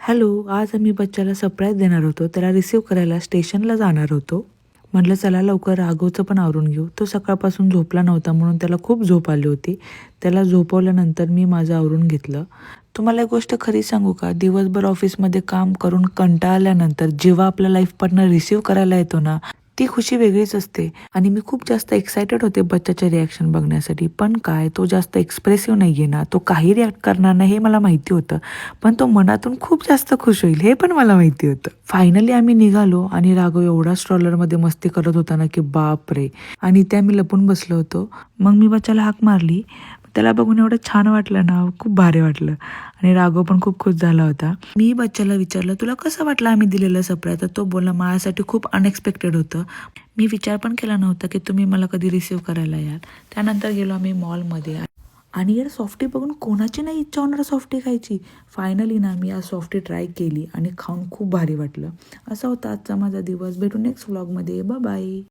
Hello, आज आम्ही बच्चाला surprise देणार होतो. त्याला रिसीव्ह करायला स्टेशनला जाणार होतो. म्हटलं चला लवकर राघवचं पण आवरून घेऊ. तो सकाळपासून झोपला नव्हता म्हणून त्याला खूप झोप आली होती. त्याला झोपवल्यानंतर मी माझं आवरून घेतलं. तुम्हाला एक गोष्ट खरी सांगू का? दिवसभर ऑफिसमध्ये काम करून कंटाळल्यानंतर जेव्हा आपला लाईफ पार्टनर रिसीव्ह करायला येतो ना, ती खुशी वेगळीच असते. आणि मी खूप जास्त एक्सायटेड होते बच्चाचे रिॲक्शन बघण्यासाठी. पण काय, तो जास्त एक्सप्रेसिव्ह नाही आहे ना, तो काही रिॲक्ट करणार नाही हे मला माहिती होतं. पण तो मनातून खूप जास्त खुश होईल हे पण मला माहिती होतं. फायनली आम्ही निघालो आणि राघव एवढा स्ट्रॉलरमध्ये मस्ती करत होता ना की बाप रे. आणि त्या मी लपून बसलो होतो. मग मी बच्चाला हाक मारली. त्याला बघून एवढं छान वाटलं ना, खूप भारी वाटलं. आणि राघव पण खूप खुश झाला होता. मी बच्चाला विचारलं, तुला कसं वाटलं आम्ही दिलेलं सरप्राईज? तर तो बोलला, माझ्यासाठी खूप अनएक्सपेक्टेड होतं. मी विचार पण केला नव्हता की तुम्ही मला कधी रिसीव्ह करायला याल. त्यानंतर गेलो आम्ही मॉलमध्ये. आणि यार सॉफ्टी बघून कोणाची नाही इच्छा होणार सॉफ्टी खायची. फायनली ना मी आज सॉफ्टी ट्राय केली आणि खाऊन खूप भारी वाटलं. असा होता आजचा माझा दिवस. भेटू नेक्स्ट व्लॉगमध्ये. Bye bye.